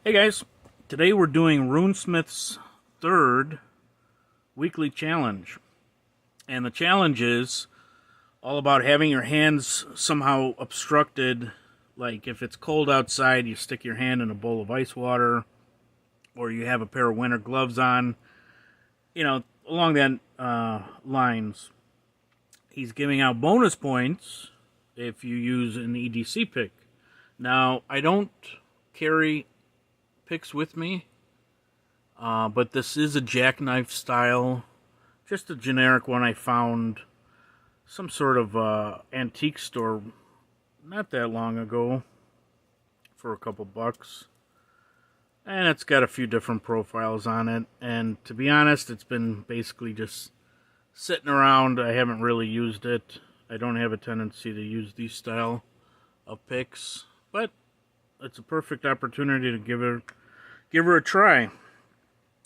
Hey guys, today we're doing RuneSmith's third weekly challenge. And the challenge is all about having your hands somehow obstructed. Like if it's cold outside, you stick your hand in a bowl of ice water, or you have a pair of winter gloves on. Along that lines. He's giving out bonus points if you use an EDC pick. Now, I don't carry picks with me, but this is a Jackknife style, just a generic one I found some sort of antique store not that long ago for a couple bucks, and it's got a few different profiles on it, and to be honest, it's been basically just sitting around. I haven't really used it. I don't have a tendency to use these style of picks, but it's a perfect opportunity to give her a try.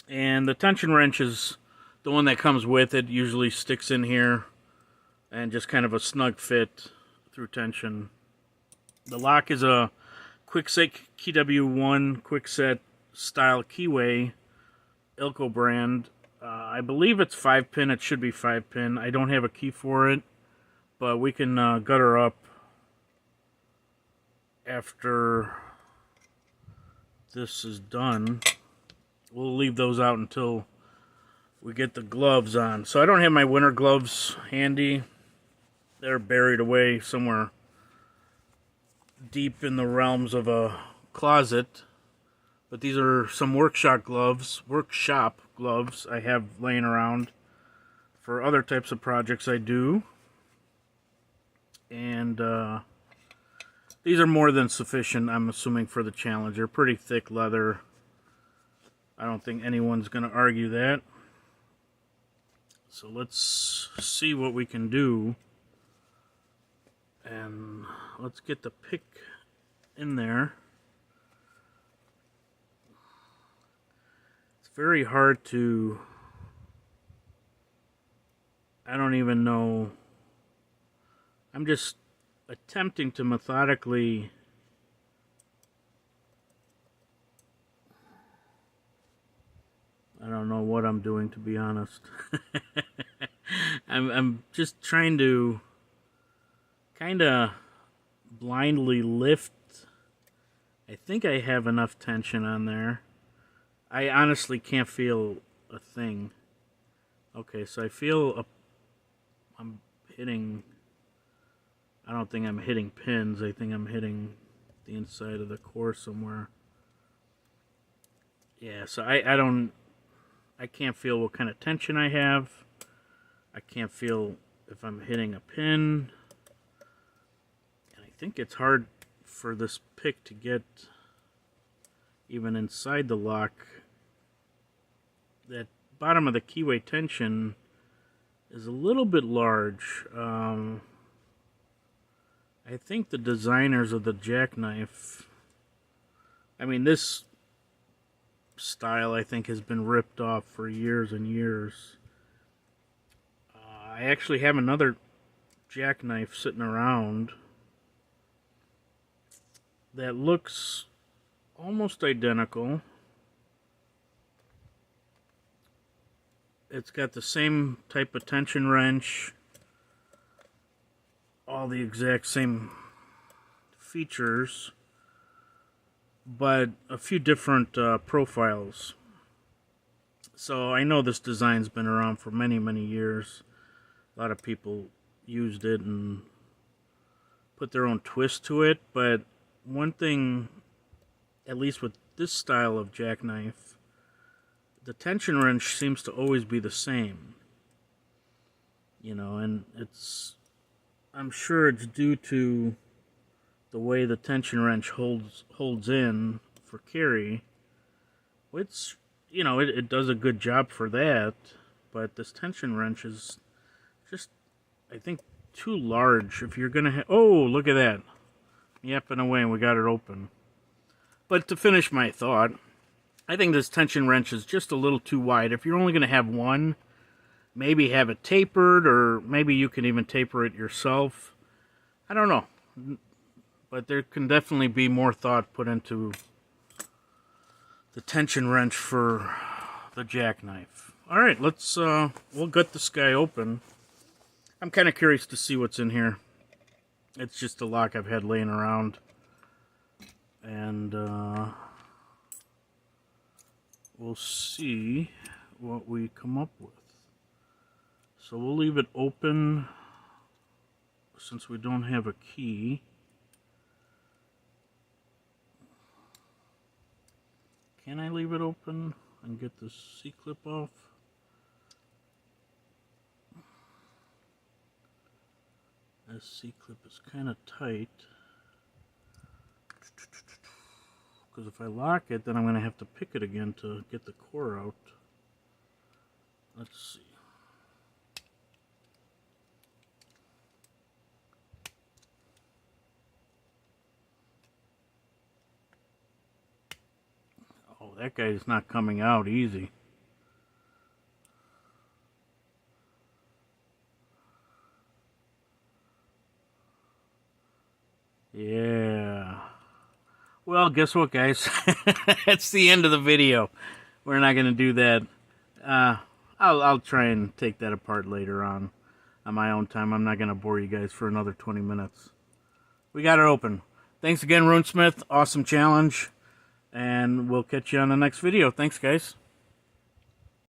And the tension wrench is the one that comes with it. Usually sticks in here and just kind of a snug fit through tension. The lock is a Kwikset KW1 Kwikset style keyway, ILCO brand. I believe it's 5-pin. It should be 5-pin. I don't have a key for it, but we can gut her up after this is done. We'll leave those out until we get the gloves on. So I don't have my winter gloves handy. They're buried away somewhere deep in the realms of a closet. But these are some workshop gloves I have laying around for other types of projects I do. And these are more than sufficient, I'm assuming, for the challenge. They're pretty thick leather. I don't think anyone's going to argue that. So let's see what we can do. And let's get the pick in there. It's very hard to... I don't even know... I'm just attempting to methodically I don't know what I'm doing, to be honest. I'm just trying to kind of blindly lift. I think I have enough tension on there. I honestly can't feel a thing. Okay, so I feel I'm hitting... I don't think I'm hitting pins. I think I'm hitting the inside of the core somewhere. Yeah, so I can't feel what kind of tension I have. I can't feel if I'm hitting a pin. And I think it's hard for this pick to get even inside the lock. That bottom of the keyway tension is a little bit large. I think the designers of the Jackknife, I mean, this style I think has been ripped off for years and years. I actually have another Jackknife sitting around that looks almost identical. It's got the same type of tension wrench, all the exact same features, but a few different profiles. So I know this design's been around for many, many years. A lot of people used it and put their own twist to it, but one thing, at least with this style of Jackknife, the tension wrench seems to always be the same. And I'm sure it's due to the way the tension wrench holds in for carry, which, it does a good job for that, but this tension wrench is just, I think, too large if you're going to oh, look at that. Yapping away and we got it open. But to finish my thought, I think this tension wrench is just a little too wide. If you're only going to have one, maybe have it tapered, or maybe you can even taper it yourself. I don't know. But there can definitely be more thought put into the tension wrench for the Jackknife. All right, let's we'll gut this guy open. I'm kind of curious to see what's in here. It's just a lock I've had laying around, and we'll see what we come up with. So we'll leave it open since we don't have a key. Can I leave it open and get the C-clip off? This C-clip is kind of tight. Because if I lock it, then I'm going to have to pick it again to get the core out. Let's see. Oh, that guy's not coming out easy. Yeah. Well, guess what, guys? That's the end of the video. We're not going to do that. I'll try and take that apart later on my own time. I'm not going to bore you guys for another 20 minutes. We got it open. Thanks again, Runesmith. Awesome challenge. And we'll catch you on the next video. Thanks, guys.